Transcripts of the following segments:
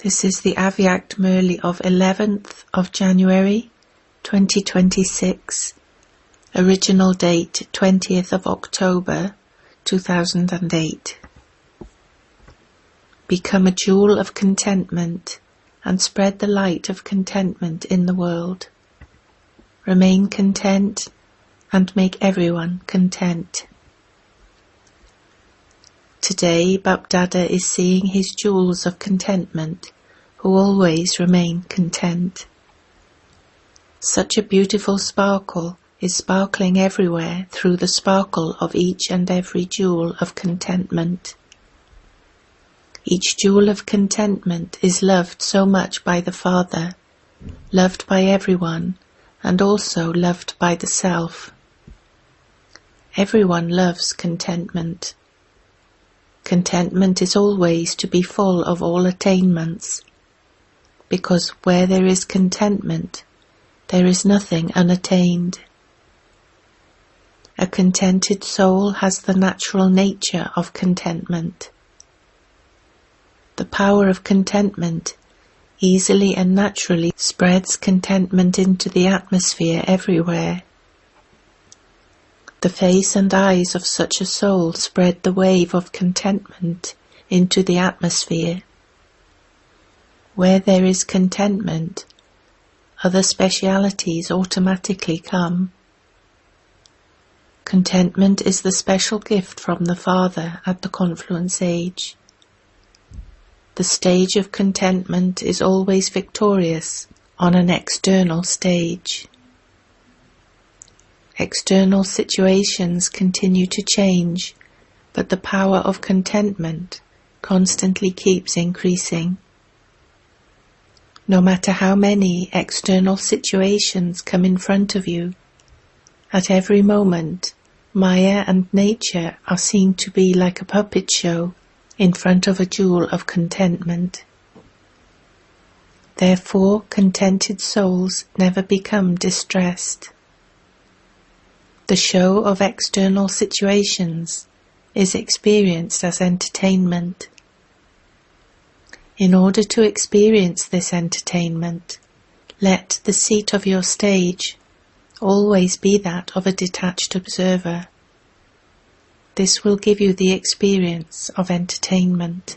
This is the Avyact Murli of 11th of January 2026, original date 20th of October 2008. Become a jewel of contentment and spread the light of contentment in the world. Remain content and make everyone content. Today, Bapdada is seeing his jewels of contentment who always remain content. Such a beautiful sparkle is sparkling everywhere through the sparkle of each and every jewel of contentment. Each jewel of contentment is loved so much by the Father, loved by everyone, and also loved by the Self. Everyone loves contentment. Contentment is always to be full of all attainments, because where there is contentment, there is nothing unattained. A contented soul has the natural nature of contentment. The power of contentment easily and naturally spreads contentment into the atmosphere everywhere. The face and eyes of such a soul spread the wave of contentment into the atmosphere. Where there is contentment, other specialities automatically come. Contentment is the special gift from the Father at the confluence age. The stage of contentment is always victorious on an external stage. External situations continue to change, but the power of contentment constantly keeps increasing. No matter how many external situations come in front of you, at every moment, Maya and nature are seen to be like a puppet show in front of a jewel of contentment. Therefore, contented souls never become distressed. The show of external situations is experienced as entertainment. In order to experience this entertainment, let the seat of your stage always be that of a detached observer. This will give you the experience of entertainment.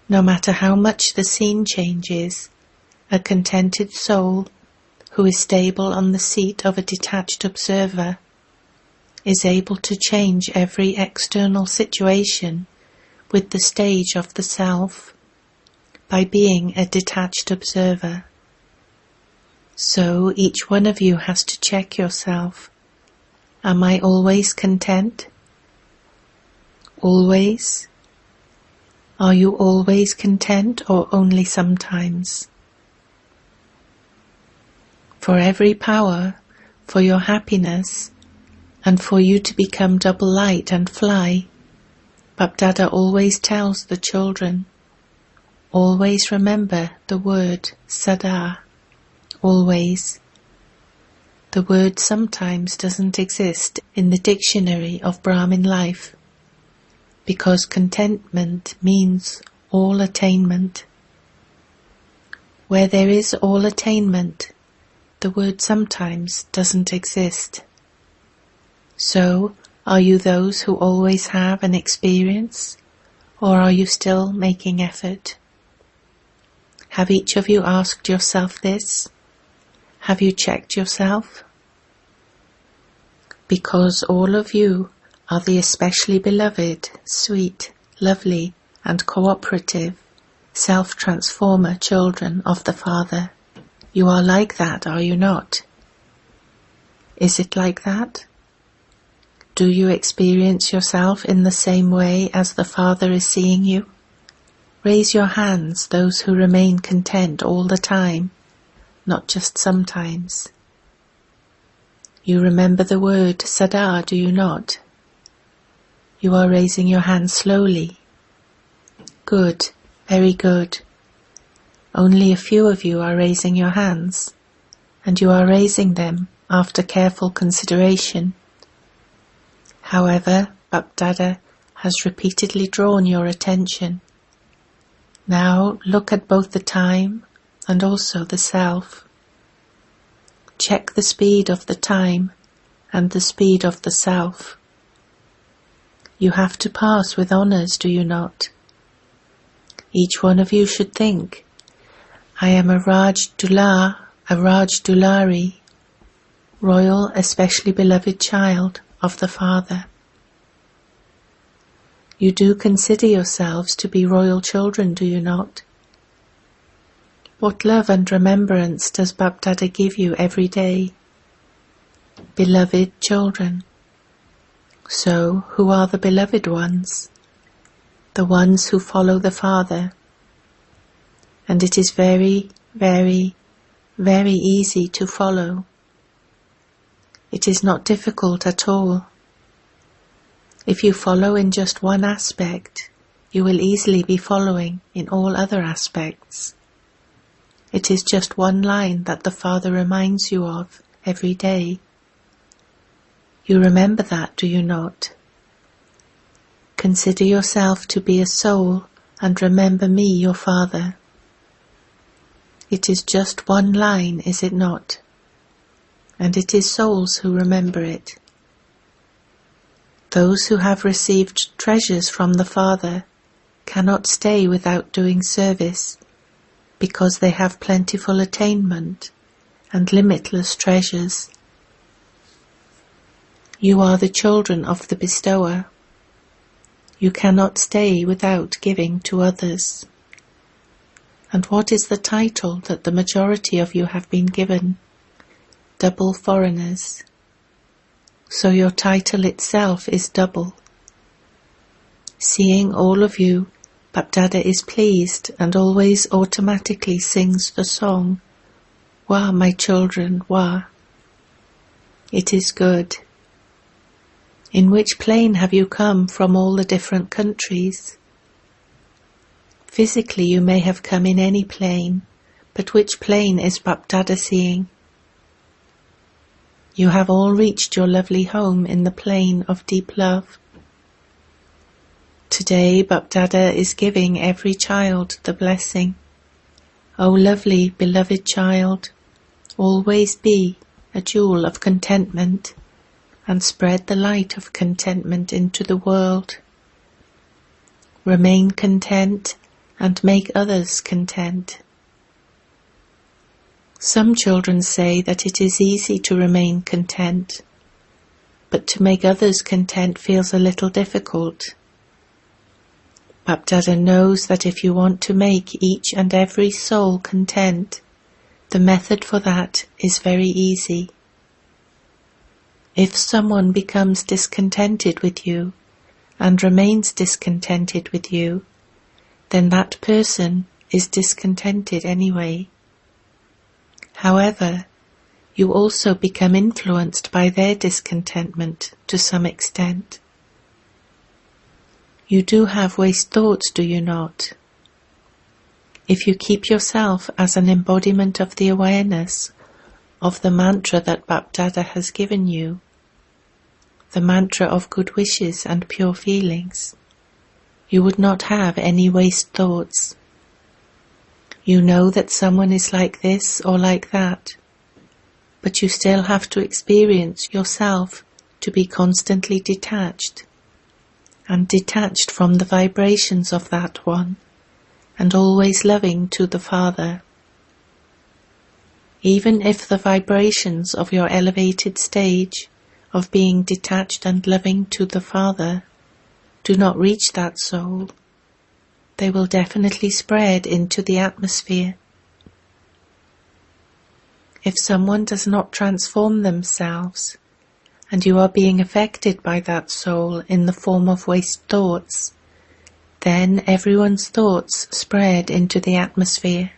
No matter how much the scene changes, a contented soul who is stable on the seat of a detached observer is able to change every external situation with the stage of the Self by being a detached observer. So each one of you has to check yourself. Am I always content? Always? Are you always content or only sometimes? For every power, for your happiness, and for you to become double light and fly, Bapdada always tells the children, always remember the word Sada, always. The word sometimes doesn't exist in the dictionary of Brahmin life, because contentment means all attainment. Where there is all attainment, the word sometimes doesn't exist. So, are you those who always have an experience, or are you still making effort? Have each of you asked yourself this? Have you checked yourself? Because all of you are the especially beloved, sweet, lovely, and cooperative, self-transformer children of the Father. You are like that, are you not? Is it like that? Do you experience yourself in the same way as the Father is seeing you? Raise your hands, those who remain content all the time, not just sometimes. You remember the word Sada, do you not? You are raising your hands slowly. Good, very good. Only a few of you are raising your hands, and you are raising them after careful consideration. However, Bapdada has repeatedly drawn your attention. Now look at both the time and also the self. Check the speed of the time and the speed of the self. You have to pass with honours, do you not? Each one of you should think, I am a Raj Dular, a Raj Dulari, royal, especially beloved child of the Father. You do consider yourselves to be royal children, do you not? What love and remembrance does Bapdada give you every day? Beloved children. So, who are the beloved ones? The ones who follow the Father. And it is very, very, very easy to follow. It is not difficult at all. If you follow in just one aspect, you will easily be following in all other aspects. It is just one line that the Father reminds you of every day. You remember that, do you not? Consider yourself to be a soul and remember me, your Father. It is just one line, is it not? And it is souls who remember it. Those who have received treasures from the Father cannot stay without doing service, because they have plentiful attainment and limitless treasures. You are the children of the bestower. You cannot stay without giving to others. And what is the title that the majority of you have been given? Double foreigners. So your title itself is double. Seeing all of you, Bapdada is pleased and always automatically sings the song, Wah, my children, wah. It is good. In which plane have you come from all the different countries? Physically you may have come in any plane, but which plane is Bapdada seeing? You have all reached your lovely home in the plane of deep love. Today Bapdada is giving every child the blessing. O lovely, beloved child, always be a jewel of contentment and spread the light of contentment into the world. Remain content and make others content. Some children say that it is easy to remain content, but to make others content feels a little difficult. Bapdada knows that if you want to make each and every soul content, the method for that is very easy. If someone becomes discontented with you and remains discontented with you, then that person is discontented anyway. However, you also become influenced by their discontentment to some extent. You do have waste thoughts, do you not? If you keep yourself as an embodiment of the awareness of the mantra that Bapdada has given you, the mantra of good wishes and pure feelings, you would not have any waste thoughts. You know that someone is like this or like that, but you still have to experience yourself to be constantly detached, and detached from the vibrations of that one, and always loving to the Father. Even if the vibrations of your elevated stage of being detached and loving to the Father do not reach that soul, they will definitely spread into the atmosphere. If someone does not transform themselves, and you are being affected by that soul in the form of waste thoughts, then everyone's thoughts spread into the atmosphere.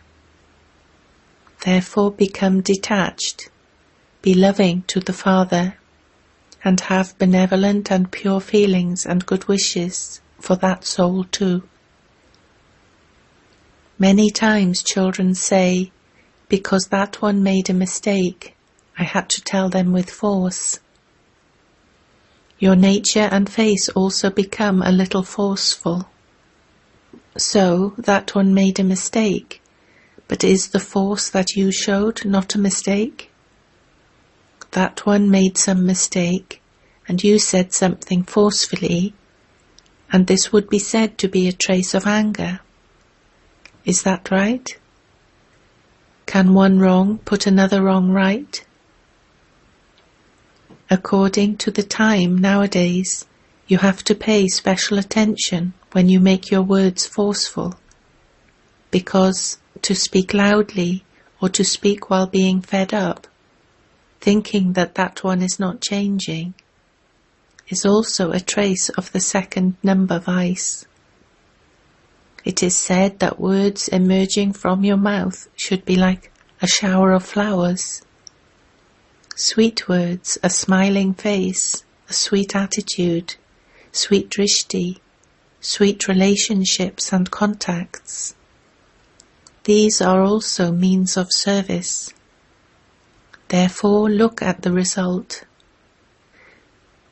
Therefore become detached, be loving to the Father, and have benevolent and pure feelings and good wishes for that soul too. Many times children say, because that one made a mistake, I had to tell them with force. Your nature and face also become a little forceful. So that one made a mistake, but is the force that you showed not a mistake? That one made some mistake, and you said something forcefully, and this would be said to be a trace of anger. Is that right? Can one wrong put another wrong right? According to the time nowadays, you have to pay special attention when you make your words forceful, because to speak loudly or to speak while being fed up, thinking that that one is not changing, is also a trace of the second number vice. It is said that words emerging from your mouth should be like a shower of flowers. Sweet words, a smiling face, a sweet attitude, sweet drishti, sweet relationships and contacts. These are also means of service. Therefore, look at the result.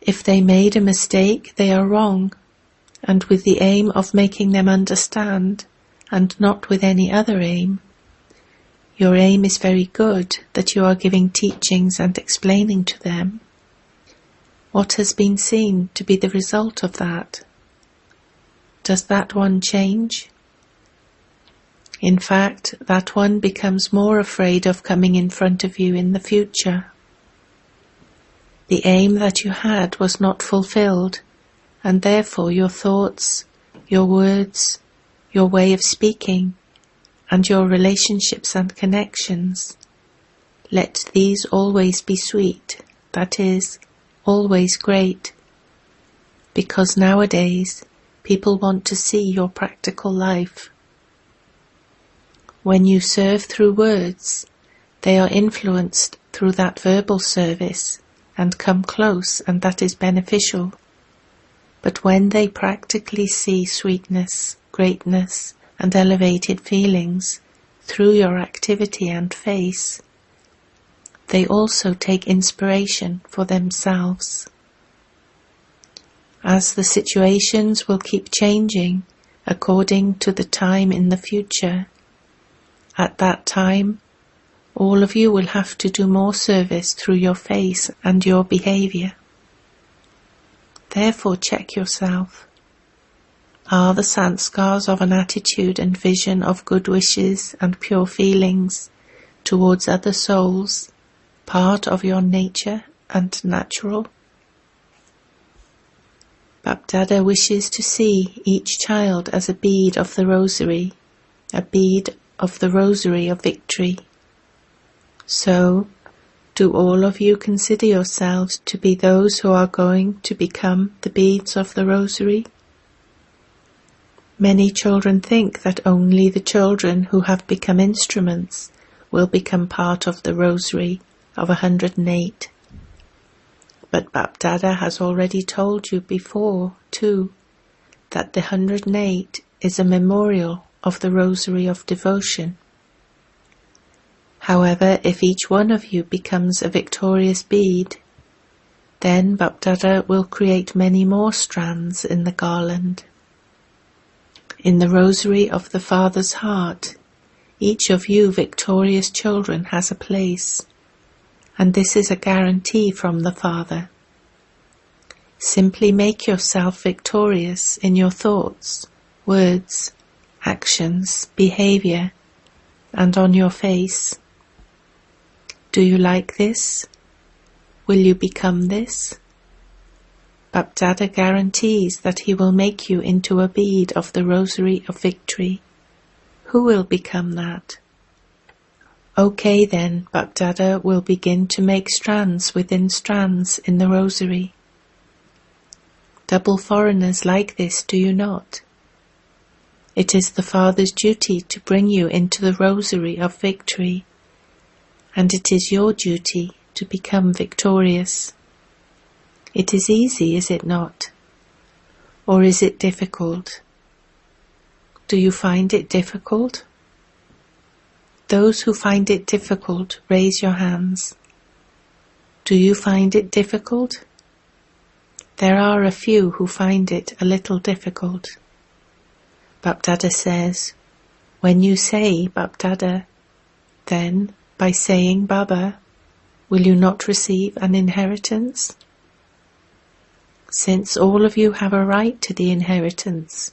If they made a mistake, they are wrong, and with the aim of making them understand, and not with any other aim. Your aim is very good, that you are giving teachings and explaining to them. What has been seen to be the result of that? Does that one change? In fact, that one becomes more afraid of coming in front of you in the future. The aim that you had was not fulfilled, and therefore your thoughts, your words, your way of speaking, and your relationships and connections, let these always be sweet, that is, always great, because nowadays people want to see your practical life. When you serve through words, they are influenced through that verbal service and come close, and that is beneficial. But when they practically see sweetness, greatness, and elevated feelings through your activity and face, they also take inspiration for themselves. As the situations will keep changing according to the time in the future, at that time, all of you will have to do more service through your face and your behavior. Therefore, check yourself. Are the sanskars of an attitude and vision of good wishes and pure feelings towards other souls part of your nature and natural? Bapdada wishes to see each child as a bead of the rosary, a bead of the rosary of victory. So, do all of you consider yourselves to be those who are going to become the beads of the rosary? Many children think that only the children who have become instruments will become part of the rosary of 108. But Bapdada has already told you before, too, that the 108 is a memorial of the rosary of devotion. However, if each one of you becomes a victorious bead, then Bapdada will create many more strands in the garland. In the rosary of the Father's heart, each of you victorious children has a place, and this is a guarantee from the Father. Simply make yourself victorious in your thoughts, words, actions, behavior, and on your face. Do you like this? Will you become this? Bapdada guarantees that he will make you into a bead of the rosary of victory. Who will become that? Okay then, Bapdada will begin to make strands within strands in the rosary. Double foreigners like this, do you not? It is the Father's duty to bring you into the rosary of victory, and it is your duty to become victorious. It is easy, is it not? Or is it difficult? Do you find it difficult? Those who find it difficult, raise your hands. Do you find it difficult? There are a few who find it a little difficult. Bapdada says, when you say Bapdada, then, by saying Baba, will you not receive an inheritance? Since all of you have a right to the inheritance,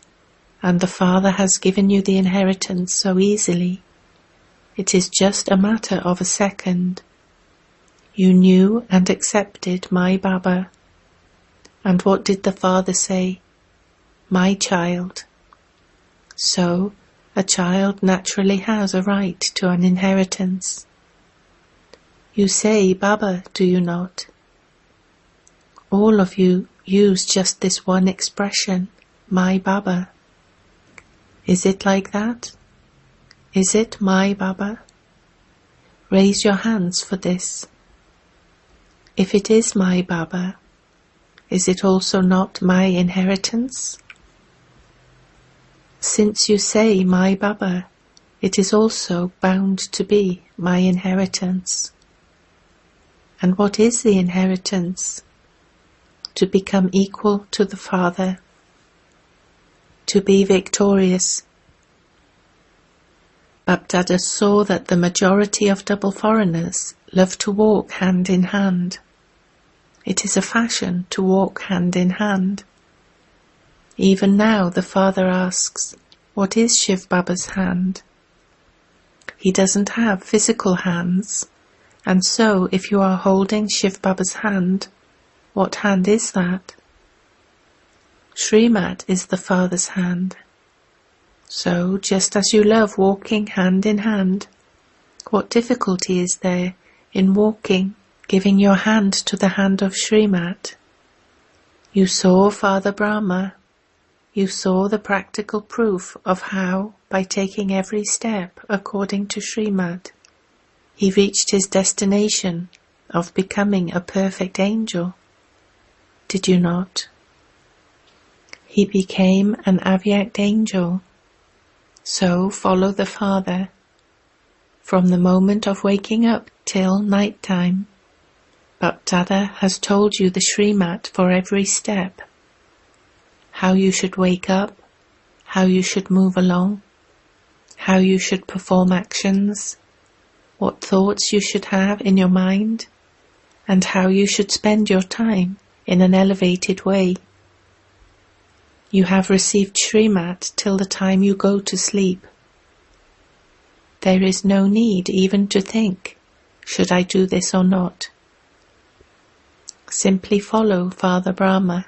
and the Father has given you the inheritance so easily, it is just a matter of a second. You knew and accepted my Baba. And what did the Father say? My child. So, a child naturally has a right to an inheritance. You say Baba, do you not? All of you use just this one expression, my Baba. Is it like that? Is it my Baba? Raise your hands for this. If it is my Baba, is it also not my inheritance? Since you say my Baba, it is also bound to be my inheritance. And what is the inheritance? To become equal to the Father, to be victorious. Bapdada saw that the majority of double foreigners love to walk hand in hand. It is a fashion to walk hand in hand. Even now the Father asks, what is Shiv Baba's hand? He doesn't have physical hands, and so if you are holding Shiv Baba's hand, what hand is that? Srimat is the Father's hand. So, just as you love walking hand in hand, what difficulty is there in walking, giving your hand to the hand of Srimat? You saw Father Brahma. You saw the practical proof of how, by taking every step according to Srimat, he reached his destination of becoming a perfect angel. Did you not? He became an Avyakt angel. So follow the Father. From the moment of waking up till night time, Bapdada has told you the Srimat for every step. How you should wake up, how you should move along, how you should perform actions, what thoughts you should have in your mind, and how you should spend your time in an elevated way. You have received Srimat till the time you go to sleep. There is no need even to think, should I do this or not? Simply follow Father Brahma.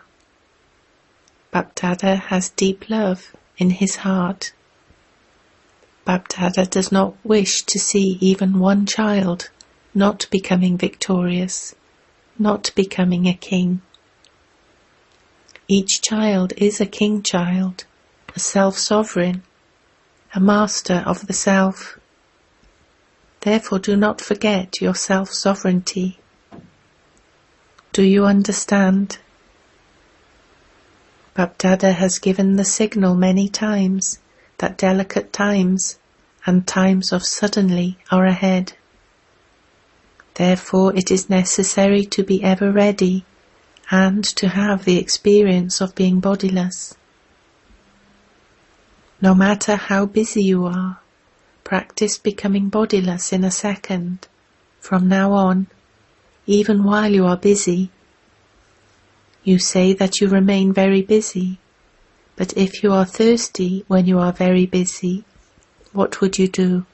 Bapdada has deep love in his heart. Bapdada does not wish to see even one child not becoming victorious, not becoming a king. Each child is a king child, a self-sovereign, a master of the self. Therefore do not forget your self-sovereignty. Do you understand? Bapdada has given the signal many times that delicate times and times of suddenly are ahead. Therefore it is necessary to be ever ready and to have the experience of being bodiless. No matter how busy you are, practice becoming bodiless in a second, from now on, even while you are busy. You say that you remain very busy, but if you are thirsty when you are very busy, what would you do?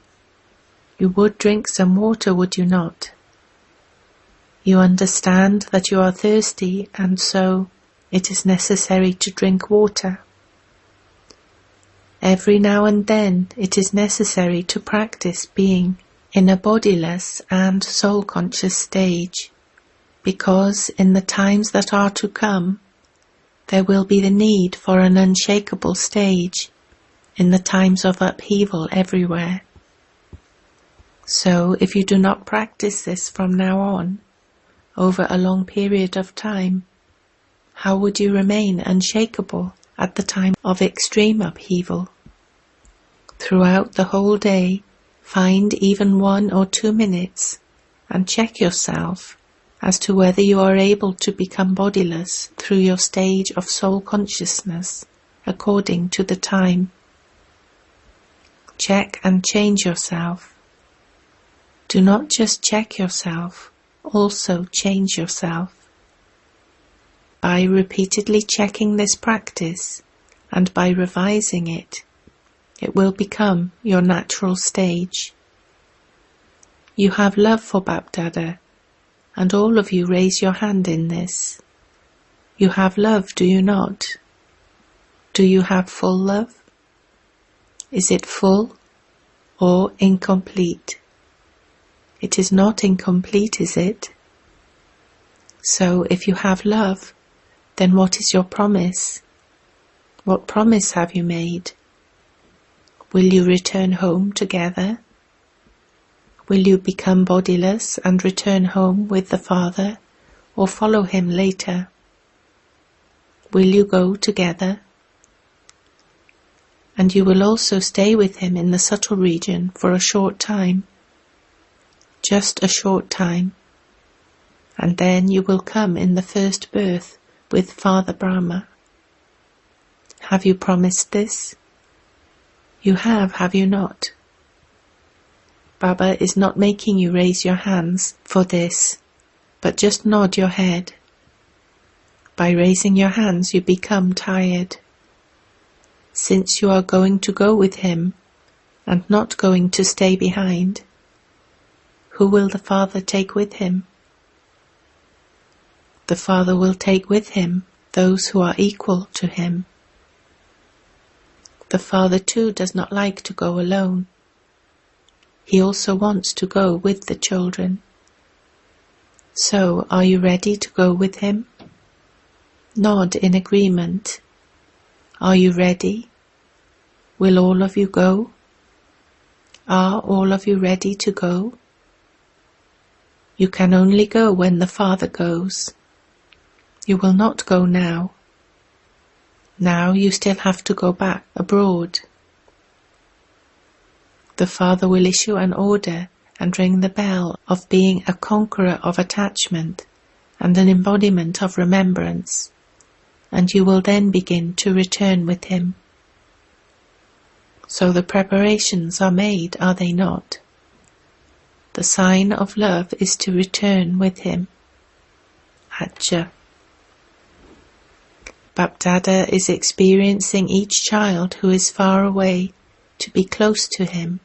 You would drink some water, would you not? You understand that you are thirsty, and so it is necessary to drink water. Every now and then it is necessary to practice being in a bodiless and soul-conscious stage, because in the times that are to come, there will be the need for an unshakable stage in the times of upheaval everywhere. So if you do not practice this from now on, over a long period of time, how would you remain unshakable at the time of extreme upheaval? Throughout the whole day, find even 1 or 2 minutes and check yourself as to whether you are able to become bodiless through your stage of soul consciousness according to the time Check and change yourself. Do not just check yourself, also change yourself. By repeatedly checking this practice and by revising it, it will become your natural stage. You have love for Bapdada, and all of you raise your hand in this. You have love, do you not? Do you have full love? Is it full or incomplete? It is not incomplete, is it? So if you have love, then what is your promise? What promise have you made? Will you return home together? Will you become bodiless and return home with the Father, or follow him later? Will you go together? And you will also stay with him in the subtle region for a short time, just a short time, and then you will come in the first birth with Father Brahma. Have you promised this? You have you not? Baba is not making you raise your hands for this, but just nod your head. By raising your hands you become tired. Since you are going to go with him and not going to stay behind, who will the Father take with him? The Father will take with him those who are equal to him. The Father too does not like to go alone. He also wants to go with the children. So, are you ready to go with him? Nod in agreement. Are you ready? Will all of you go? Are all of you ready to go? You can only go when the Father goes. You will not go now. Now you still have to go back abroad. The Father will issue an order and ring the bell of being a conqueror of attachment and an embodiment of remembrance, and you will then begin to return with him. So the preparations are made, are they not? The sign of love is to return with him. Acha. Bapdada is experiencing each child who is far away to be close to him.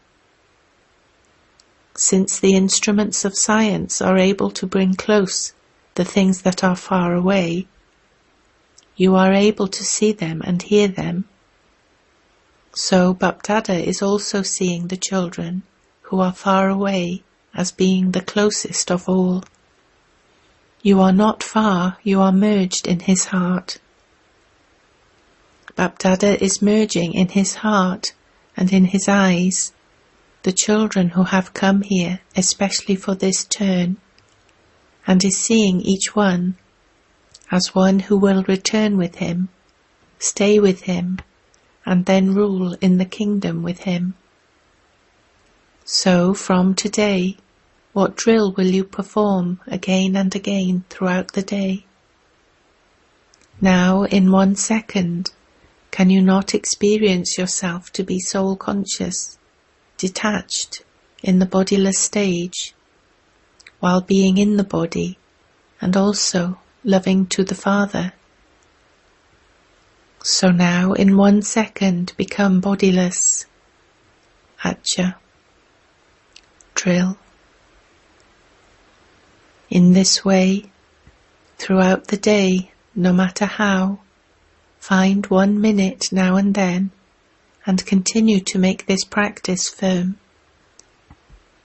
Since the instruments of science are able to bring close the things that are far away, you are able to see them and hear them. So Bapdada is also seeing the children who are far away as being the closest of all. You are not far, you are merged in his heart. Bapdada is merging in his heart and in his eyes the children who have come here especially for this turn, and is seeing each one as one who will return with him, stay with him, and then rule in the kingdom with him. So from today, what drill will you perform again and again throughout the day? Now in 1 second, can you not experience yourself to be soul conscious, detached in the bodiless stage, while being in the body and also loving to the Father? So now in 1 second become bodiless. Acha. Drill. In this way, throughout the day, no matter how, find 1 minute now and then and continue to make this practice firm,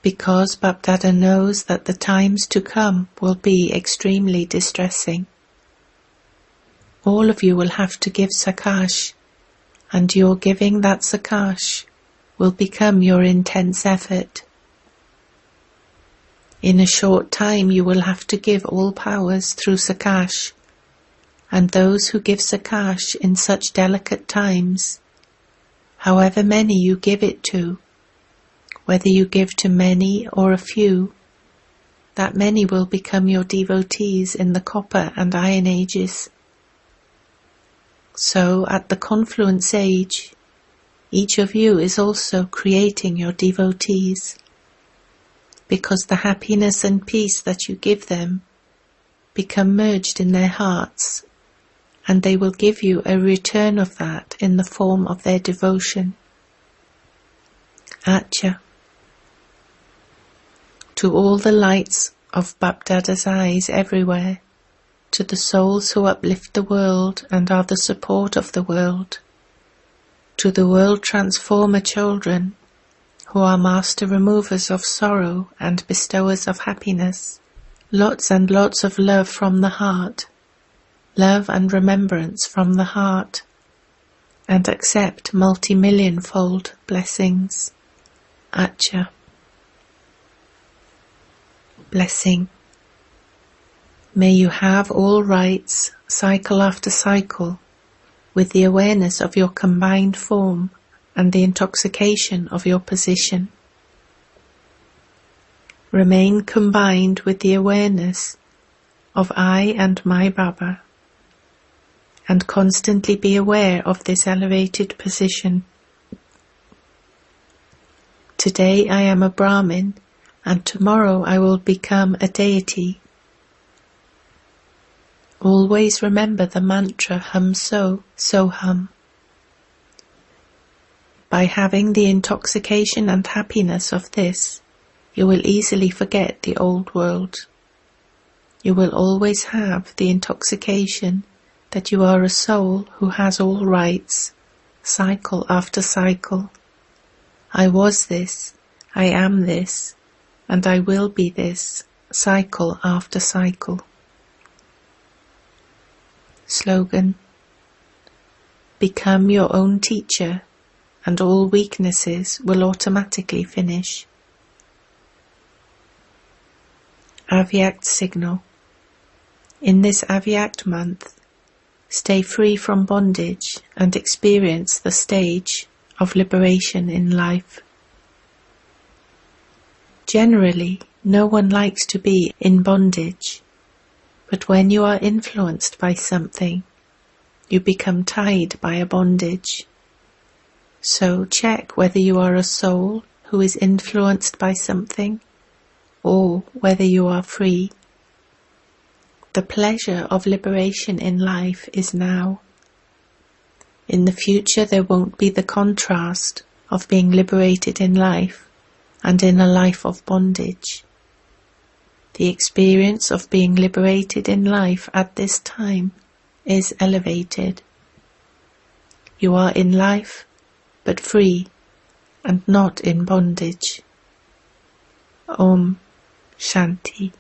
because Bapdada knows that the times to come will be extremely distressing. All of you will have to give sakash, and your giving that sakash will become your intense effort. In a short time you will have to give all powers through sakash, and those who give sakash in such delicate times, however many you give it to, whether you give to many or a few, that many will become your devotees in the copper and iron ages. So at the confluence age, Each of you is also creating your devotees, because the happiness and peace that you give them become merged in their hearts, and they will give you a return of that in the form of their devotion. Acha. To all the lights of Bapdada's eyes everywhere, to the souls who uplift the world and are the support of the world, to the world transformer children, who are master removers of sorrow and bestowers of happiness, lots and lots of love from the heart, love and remembrance from the heart, and accept multi-million-fold blessings. Acha. Blessing. May you have all rights, cycle after cycle, with the awareness of your combined form and the intoxication of your position. Remain combined with the awareness of I and my Baba, and constantly be aware of this elevated position. Today I am a Brahmin, and tomorrow I will become a deity. Always remember the mantra hum so, so hum. By having the intoxication and happiness of this, you will easily forget the old world. You will always have the intoxication that you are a soul who has all rights, cycle after cycle. I was this, I am this, and I will be this, cycle after cycle. Slogan. Become your own teacher, and all weaknesses will automatically finish. Avyakt signal. In this Avyakt month, stay free from bondage and experience the stage of liberation in life. Generally, no one likes to be in bondage, but when you are influenced by something, you become tied by a bondage. So check whether you are a soul who is influenced by something, or whether you are free. The pleasure of liberation in life is now. In the future there won't be the contrast of being liberated in life and in a life of bondage. The experience of being liberated in life at this time is elevated. You are in life, but free, and not in bondage. Om Shanti.